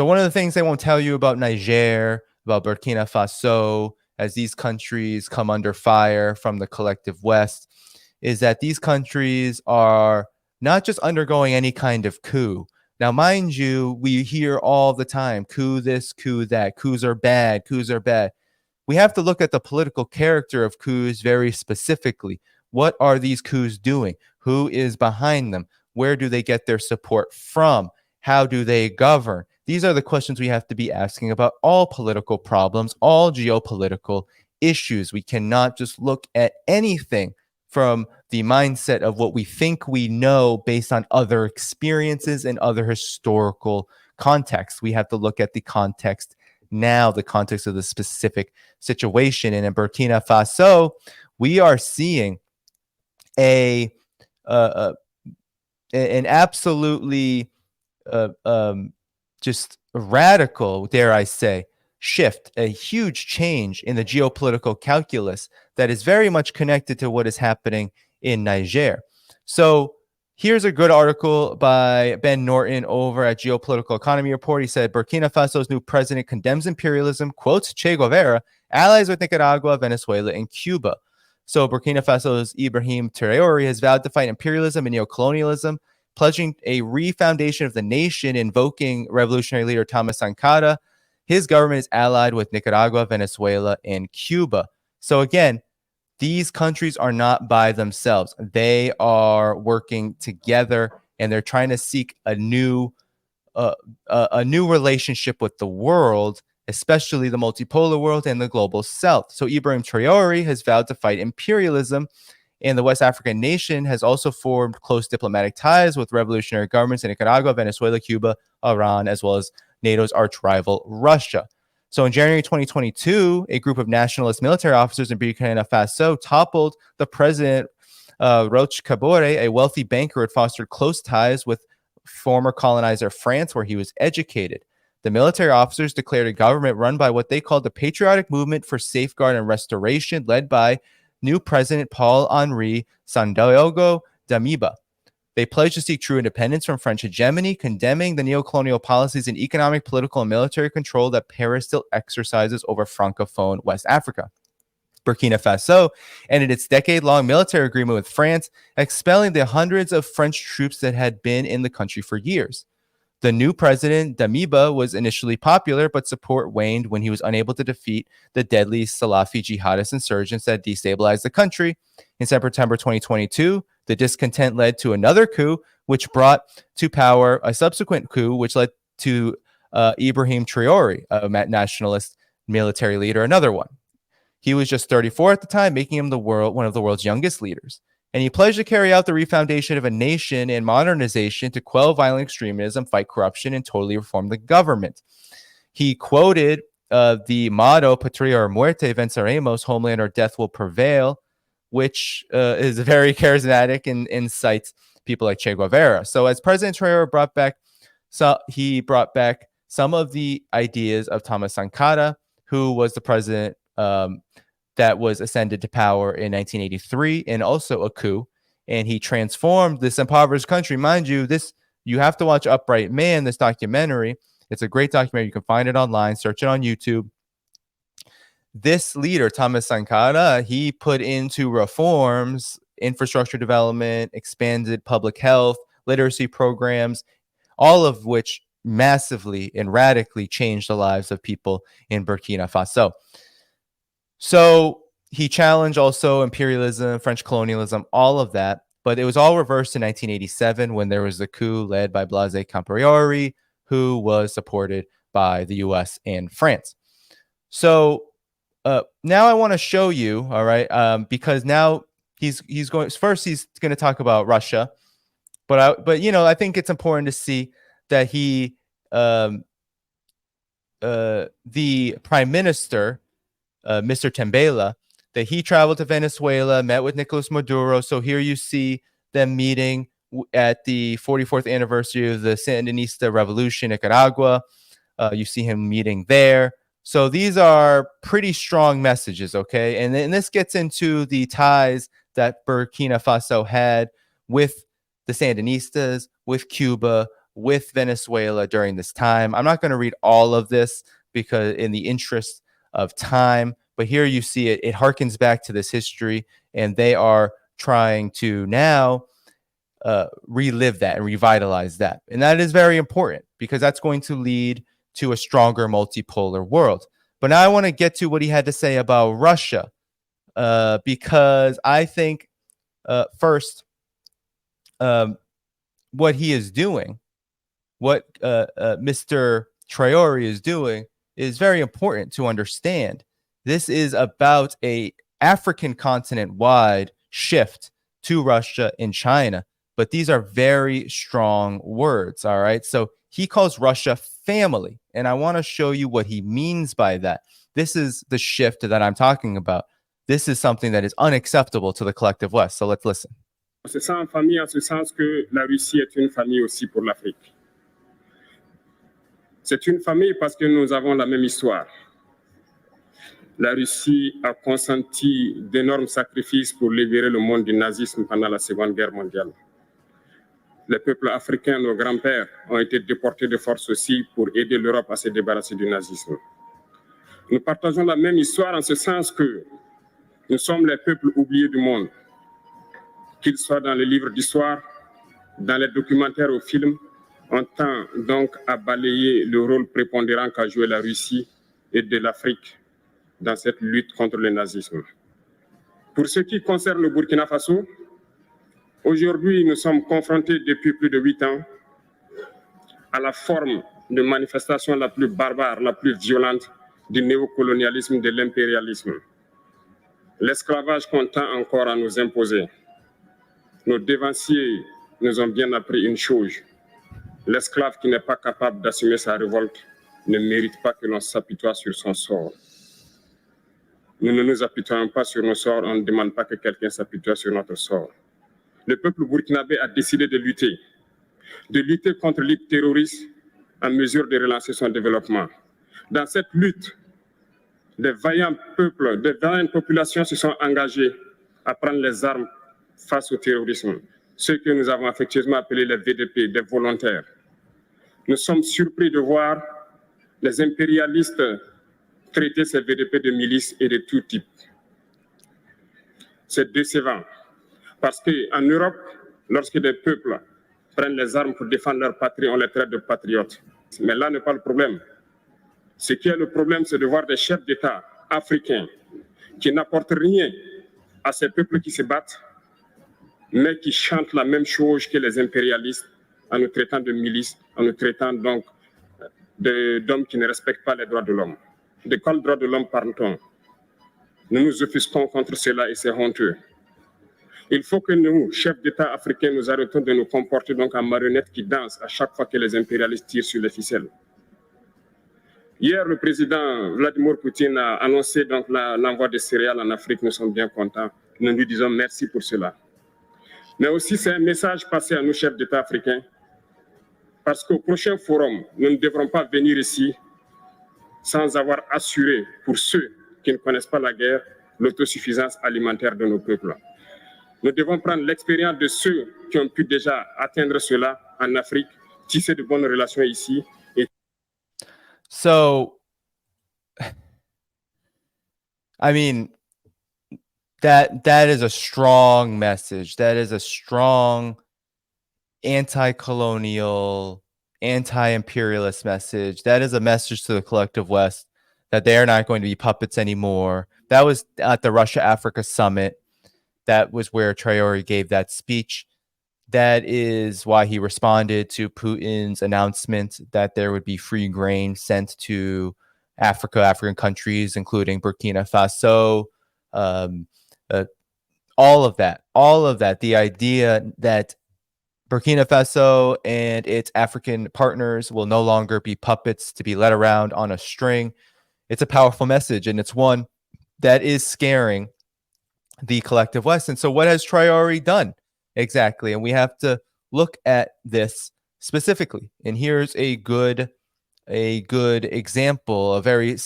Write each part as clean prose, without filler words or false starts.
So one of the things they won't tell you about Niger, about Burkina Faso, as these countries come under fire from the collective West, is that these countries are not just undergoing any kind of coup. Now, mind you, we hear all the time, coup this, coup that, coups are bad, coups are bad. We have to look at the political character of coups very specifically. What are these coups doing? Who is behind them? Where do they get their support from? How do they govern? These are the questions we have to be asking about all political problems, all geopolitical issues. We cannot just look at anything from the mindset of what we think we know based on other experiences and other historical contexts. We have to look at the context now, the context of the specific situation. And in Burkina Faso, we are seeing an absolutely just radical, dare I say, shift, a huge change in the geopolitical calculus that is very much connected to what is happening in Niger. So here's a good article by Ben Norton over at Geopolitical Economy Report. He said, Burkina Faso's new president condemns imperialism, quotes Che Guevara, allies with Nicaragua, Venezuela, and Cuba. So Burkina Faso's Ibrahim Traoré has vowed to fight imperialism and neocolonialism, pledging a refoundation of the nation, invoking revolutionary leader Thomas Sankara. His government is allied with Nicaragua, Venezuela, and Cuba. So again, these countries are not by themselves. They are working together, and they're trying to seek a new relationship with the world, especially the multipolar world and the global south. So Ibrahim Traoré has vowed to fight imperialism, and the West African nation has also formed close diplomatic ties with revolutionary governments in Nicaragua, Venezuela, Cuba, Iran, as well as NATO's arch rival, Russia. So in January 2022, a group of nationalist military officers in Burkina Faso toppled the president, Roch Kabore, a wealthy banker who had fostered close ties with former colonizer France, where he was educated. The military officers declared a government run by what they called the Patriotic Movement for Safeguard and Restoration, led by new President Paul-Henri Sandaogo Damiba. They pledged to seek true independence from French hegemony, condemning the neocolonial policies and economic, political, and military control that Paris still exercises over Francophone West Africa. Burkina Faso ended its decade-long military agreement with France, expelling the hundreds of French troops that had been in the country for years. The new president, Damiba, was initially popular, but support waned when he was unable to defeat the deadly Salafi jihadist insurgents that destabilized the country. In September 2022, the discontent led to another coup, which brought to power a subsequent coup, which led to Ibrahim Traoré, a nationalist military leader, another one. He was just 34 at the time, making him one of the world's youngest leaders. And he pledged to carry out the refoundation of a nation and modernization to quell violent extremism, fight corruption, and totally reform the government. He quoted the motto, Patria or Muerte, venceremos, homeland or death will prevail, which is very charismatic and incites people like Che Guevara. So as President Traoré he brought back some of the ideas of Thomas Sankara, who was the president that was ascended to power in 1983, and also a coup. And he transformed this impoverished country. Mind you, you have to watch Upright Man, this documentary. It's a great documentary. You can find it online. Search it on YouTube. This leader, Thomas Sankara, he put into reforms, infrastructure development, expanded public health, literacy programs, all of which massively and radically changed the lives of people in Burkina Faso. So he challenged also imperialism, French colonialism, all of that. But it was all reversed in 1987 when there was the coup led by Blaise Compaoré, who was supported by the U.S. and France. So now I want to show you, all right, because now he's going to talk about Russia, but I think it's important to see that the prime minister, Mr. Tembela, that he traveled to Venezuela, met with Nicolas Maduro. So here you see them meeting at the 44th anniversary of the Sandinista Revolution, Nicaragua. You see him meeting there. So these are pretty strong messages, okay? And then this gets into the ties that Burkina Faso had with the Sandinistas, with Cuba, with Venezuela during this time. I'm not going to read all of this because in the interest of time, but here you see it. It harkens back to this history, and they are trying to now relive that and revitalize that. And that is very important because that's going to lead to a stronger multipolar world. But now I want to get to what he had to say about Russia, because I think first, what he is doing, what Mr. Traore is doing, is very important to understand. This is about a African continent-wide shift to Russia and China. But these are very strong words, all right? So he calls Russia family, and I want to show you what he means by that. This is the shift that I'm talking about. This is something that is unacceptable to the collective West. So let's listen. On se sent en famille en ce sens que la Russie est une famille aussi pour l'Afrique. C'est une famille parce que nous avons la même histoire. La Russie a consenti d'énormes sacrifices pour libérer le monde du nazisme pendant la Seconde Guerre mondiale. Les peuples africains, nos grands-pères, ont été déportés de force aussi pour aider l'Europe à se débarrasser du nazisme. Nous partageons la même histoire en ce sens que nous sommes les peuples oubliés du monde, qu'ils soient dans les livres d'histoire, dans les documentaires ou films. On tend donc à balayer le rôle prépondérant qu'a joué la Russie et de l'Afrique dans cette lutte contre le nazisme. Pour ce qui concerne le Burkina Faso, aujourd'hui, nous sommes confrontés depuis plus de 8 ans à la forme de manifestation la plus barbare, la plus violente du néocolonialisme, de l'impérialisme. L'esclavage qu'on tend encore à nous imposer. Nos dévanciers nous ont bien appris une chose. L'esclave qui n'est pas capable d'assumer sa révolte ne mérite pas que l'on s'apitoie sur son sort. Nous ne nous apitoyons pas sur nos sorts, on ne demande pas que quelqu'un s'apitoie sur notre sort. Le peuple burkinabé a décidé de lutter contre l'île terroriste en mesure de relancer son développement. Dans cette lutte, des vaillants peuples, des vaillantes populations se sont engagées à prendre les armes face au terrorisme, ceux que nous avons affectueusement appelés les VDP, des volontaires. Nous sommes surpris de voir les impérialistes traiter ces VDP de milices et de tout type. C'est décevant, parce qu'en Europe, lorsque des peuples prennent les armes pour défendre leur patrie, on les traite de patriotes. Mais là n'est pas le problème. Ce qui est le problème, c'est de voir des chefs d'État africains qui n'apportent rien à ces peuples qui se battent, mais qui chantent la même chose que les impérialistes en nous traitant de milices, en nous traitant donc d'hommes qui ne respectent pas les droits de l'homme. De quels droits de l'homme parle-t-on? Nous nous offusquons contre cela et c'est honteux. Il faut que nous, chefs d'État africains, nous arrêtons de nous comporter donc en marionnettes qui dansent à chaque fois que les impérialistes tirent sur les ficelles. Hier, le président Vladimir Poutine a annoncé donc l'envoi de céréales en Afrique. Nous sommes bien contents. Nous lui disons merci pour cela. Mais aussi, c'est un message passé à nous, chefs d'État africains, parce qu'au prochain forum, nous ne devrons pas venir ici sans avoir assuré, pour ceux qui ne connaissent pas la guerre, l'autosuffisance alimentaire de nos peuples. Nous devons prendre l'expérience de ceux qui ont pu déjà atteindre cela en Afrique, tisser de bonnes relations ici. So, I mean, that is a strong message. That is a strong anti-colonial, anti-imperialist message. That is a message to the collective West that they are not going to be puppets anymore. That was at the Russia-Africa summit. That was where Traore gave that speech. That is why he responded to Putin's announcement that there would be free grain sent to African countries, including Burkina Faso. All of that. The idea that Burkina Faso and its African partners will no longer be puppets to be led around on a string. It's a powerful message, and it's one that is scaring the collective West. And so what has Traore done exactly? And we have to look at this specifically. And here's a good example, a very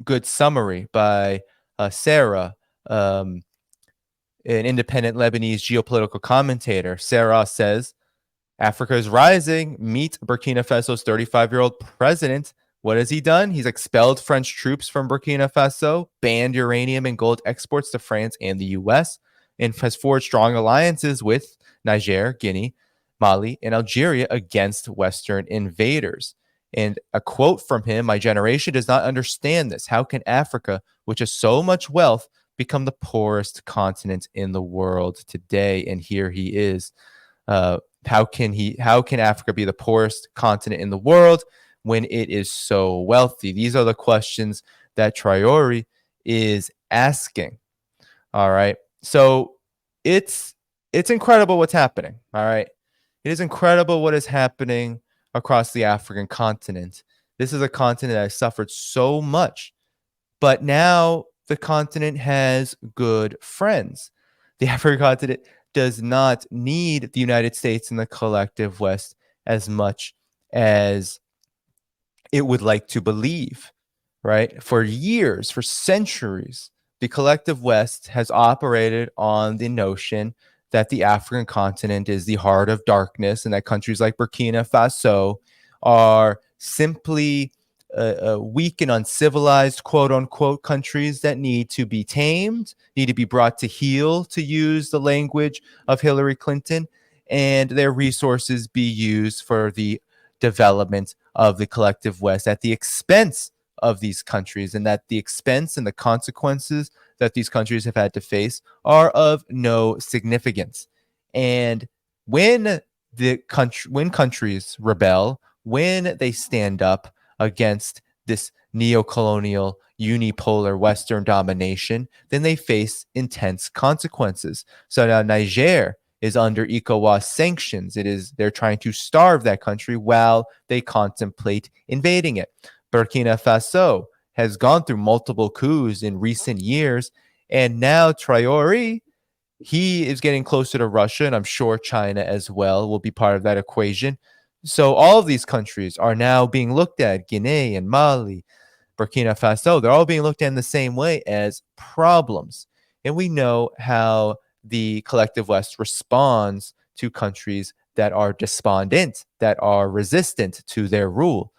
good summary by Sarah, an independent Lebanese geopolitical commentator. Sarah says, Africa is rising. Meet Burkina Faso's 35-year-old president. What has he done? He's expelled French troops from Burkina Faso, banned uranium and gold exports to France and the US, and has forged strong alliances with Niger, Guinea, Mali, and Algeria against Western invaders. And a quote from him: "My generation does not understand this. How can Africa, which has so much wealth, become the poorest continent in the world today?" And here he is. How can Africa be the poorest continent in the world when it is so wealthy? These are the questions that Traore is asking. All right. So it's incredible what's happening. All right. It is incredible what is happening across the African continent. This is a continent that has suffered so much, but now the continent has good friends. The African continent does not need the United States and the collective West as much as it would like to believe, right? For years, for centuries, the collective West has operated on the notion that the African continent is the heart of darkness and that countries like Burkina Faso are simply weak and uncivilized, quote unquote, countries that need to be tamed, need to be brought to heel, to use the language of Hillary Clinton, and their resources be used for the development of the collective West at the expense of these countries, and that the expense and the consequences that these countries have had to face are of no significance. And when when countries rebel, when they stand up against this neo-colonial unipolar Western domination, then they face intense consequences. So now Niger is under ECOWAS sanctions. They're trying to starve that country while they contemplate invading it. Burkina Faso has gone through multiple coups in recent years, and now Traore, he is getting closer to Russia, and I'm sure China as well will be part of that equation. So all of these countries are now being looked at, Guinea and Mali, Burkina Faso, they're all being looked at in the same way as problems. And we know how the collective West responds to countries that are despondent, that are resistant to their rule.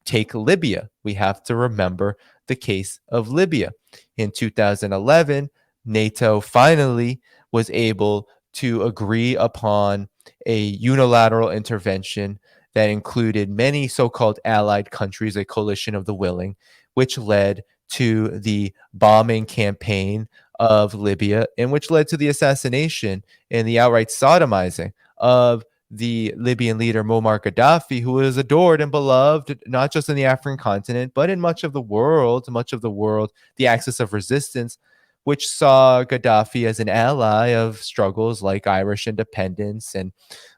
Take Libya. We have to remember the case of Libya. In 2011, NATO finally was able to agree upon a unilateral intervention that included many so-called allied countries, a coalition of the willing, which led to the bombing campaign of Libya, and which led to the assassination and the outright sodomizing of the Libyan leader Muammar Gaddafi, who was adored and beloved not just in the African continent, but in much of the world, the axis of resistance, which saw Gaddafi as an ally of struggles like Irish independence and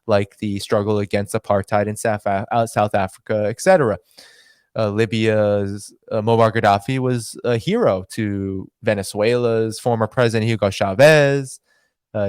like the struggle against apartheid in South Africa, etc. Libya's Muammar Gaddafi was a hero to Venezuela's former president Hugo Chavez.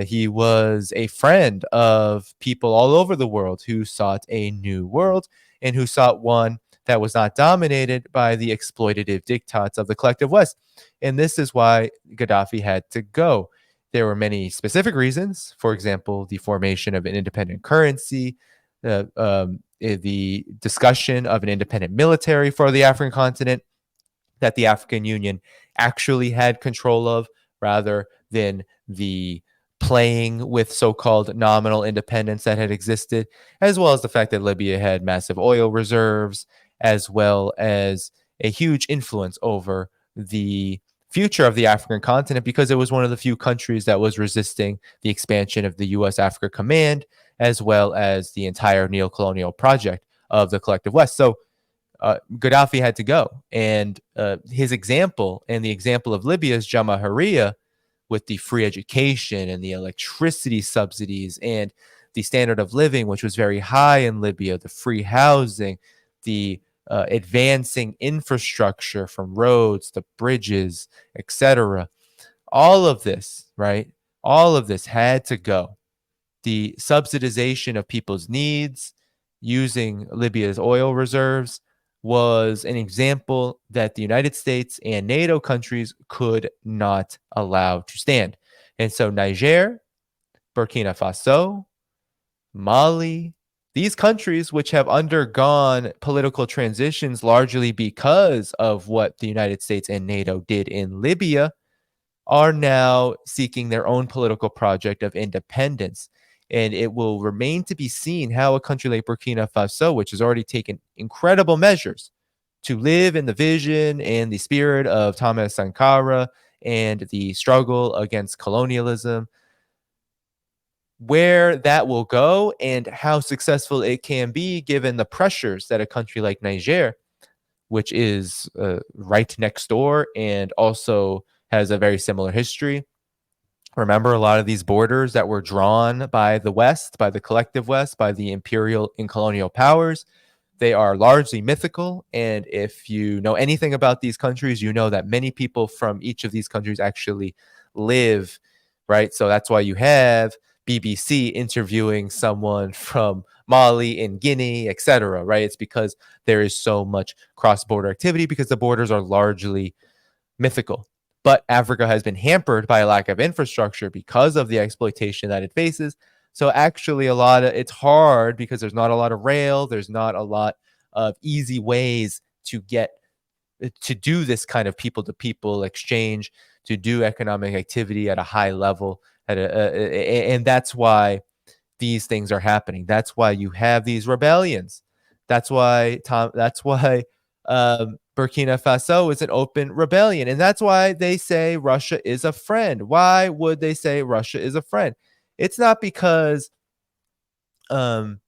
He was a friend of people all over the world who sought a new world and who sought one that was not dominated by the exploitative diktats of the collective West. And this is why Gaddafi had to go. There were many specific reasons. For example, the formation of an independent currency, the discussion of an independent military for the African continent that the African Union actually had control of, rather than the playing with so-called nominal independence that had existed, as well as the fact that Libya had massive oil reserves, as well as a huge influence over the future of the African continent, because it was one of the few countries that was resisting the expansion of the U.S. Africa Command, as well as the entire neo-colonial project of the collective West. So Gaddafi had to go. And his example and the example of Libya's Jamahiriya, with the free education and the electricity subsidies and the standard of living, which was very high in Libya, the free housing, the advancing infrastructure from roads to bridges, etc. All of this, right? All of this had to go. The subsidization of people's needs using Libya's oil reserves was an example that the United States and NATO countries could not allow to stand. And so Niger, Burkina Faso, Mali, these countries which have undergone political transitions largely because of what the United States and NATO did in Libya, are now seeking their own political project of independence. And it will remain to be seen how a country like Burkina Faso, which has already taken incredible measures to live in the vision and the spirit of Thomas Sankara and the struggle against colonialism, where that will go and how successful it can be given the pressures that a country like Niger, which is right next door and also has a very similar history. Remember, a lot of these borders that were drawn by the West, by the collective West, by the imperial and colonial powers, they are largely mythical. And if you know anything about these countries, you know that many people from each of these countries actually live, right? So that's why you have BBC interviewing someone from Mali and Guinea, etc., right? It's because there is so much cross-border activity because the borders are largely mythical. But Africa has been hampered by a lack of infrastructure because of the exploitation that it faces. So actually, it's hard because there's not a lot of rail, there's not a lot of easy ways to get to do this kind of people to people exchange, to do economic activity at a high level, and that's why these things are happening. That's why you have these rebellions. That's why Burkina Faso is an open rebellion, and that's why they say Russia is a friend. Why would they say Russia is a friend? It's not because um,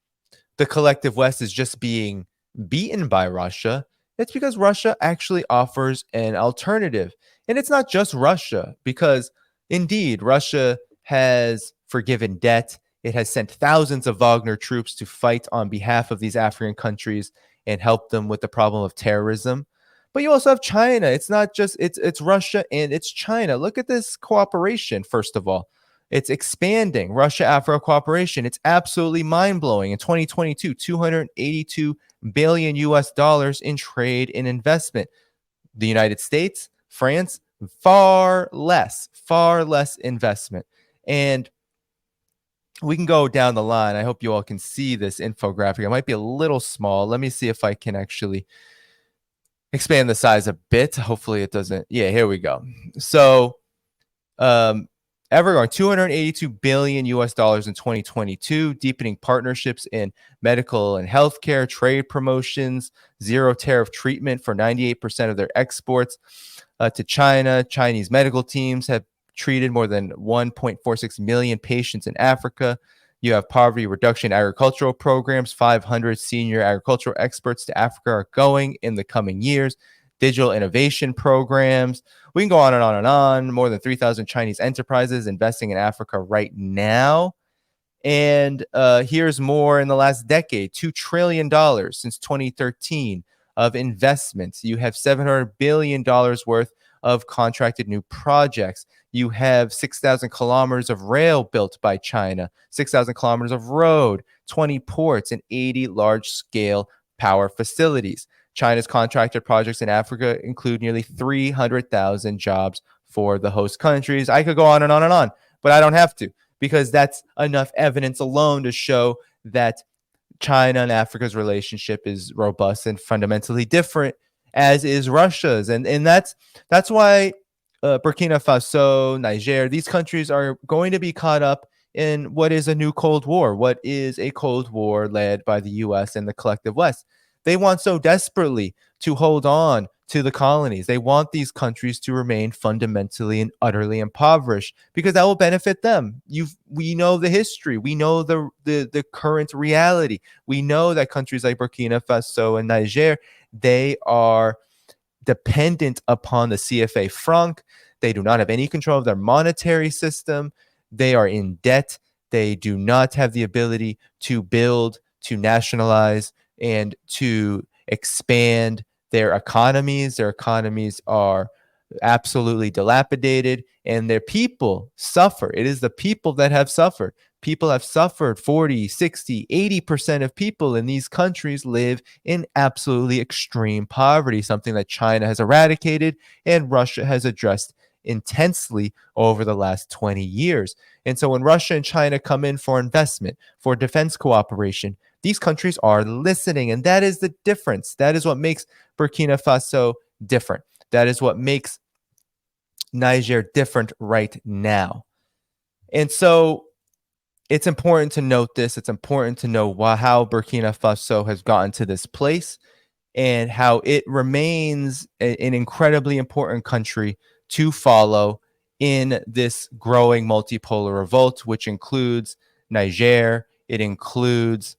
the collective West is just being beaten by Russia. It's because Russia actually offers an alternative. And it's not just Russia, because indeed, Russia has forgiven debt. It has sent thousands of Wagner troops to fight on behalf of these African countries and help them with the problem of terrorism. But you also have China. It's not just it's Russia and it's China. Look at this cooperation, first of all. It's expanding. Russia Africa cooperation. It's absolutely mind blowing. In 2022, 282 billion US dollars in trade and investment. The United States, France, far less investment. And we can go down the line. I hope you all can see this infographic. It might be a little small. Let me see if I can actually expand the size a bit. Hopefully it doesn't. Yeah, here we go. So, ever going 282 billion US dollars in 2022, deepening partnerships in medical and healthcare, trade promotions, zero tariff treatment for 98% of their exports to China. Chinese medical teams have treated more than 1.46 million patients in Africa. You have poverty reduction agricultural programs. 500 senior agricultural experts to Africa are going in the coming years. Digital innovation programs. We can go on and on and on. More than 3,000 Chinese enterprises investing in Africa right now. And here's more in the last decade, $2 trillion since 2013 of investments. You have $700 billion worth of contracted new projects. You have 6,000 kilometers of rail built by China, 6,000 kilometers of road, 20 ports, and 80 large-scale power facilities. China's contracted projects in Africa include nearly 300,000 jobs for the host countries. I could go on and on and on, but I don't have to, because that's enough evidence alone to show that China and Africa's relationship is robust and fundamentally different, as is Russia's. And that's why Burkina Faso, Niger, these countries are going to be caught up in what is a new Cold War, what is a Cold War led by the US and the collective West. They want so desperately to hold on to the colonies. They want these countries to remain fundamentally and utterly impoverished because that will benefit them. We know the history. We know the current reality. We know that countries like Burkina Faso and Niger, they are dependent upon the CFA franc. They do not have any control of their monetary system. They are in debt. They do not have the ability to build, to nationalize, and to expand their economies. Their economies are absolutely dilapidated, and their people suffer. It is the people that have suffered. People have suffered. 40, 60, 80% of people in these countries live in absolutely extreme poverty, something that China has eradicated and Russia has addressed intensely over the last 20 years. And so when Russia and China come in for investment, for defense cooperation, these countries are listening. And that is the difference. That is what makes Burkina Faso different. That is what makes Niger different right now. And so it's important to note this. It's important to know how Burkina Faso has gotten to this place and how it remains an incredibly important country to follow in this growing multipolar revolt, which includes Niger, it includes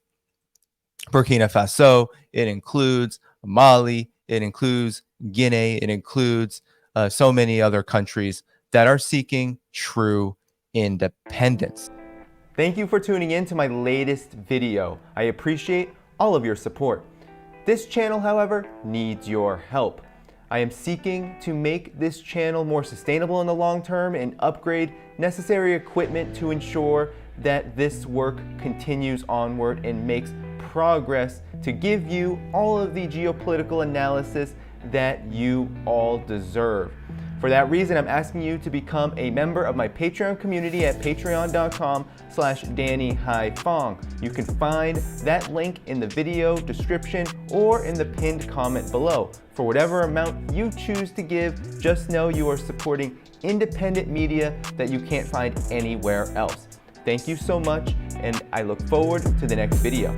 Burkina Faso, it includes Mali, it includes Guinea, it includes so many other countries that are seeking true independence. Thank you for tuning in to my latest video. I appreciate all of your support. This channel, however, needs your help. I am seeking to make this channel more sustainable in the long term and upgrade necessary equipment to ensure that this work continues onward and makes progress to give you all of the geopolitical analysis that you all deserve. For that reason, I'm asking you to become a member of my Patreon community at patreon.com/DannyDhaiphong. You can find that link in the video description or in the pinned comment below. For whatever amount you choose to give, just know you are supporting independent media that you can't find anywhere else. Thank you so much, and I look forward to the next video.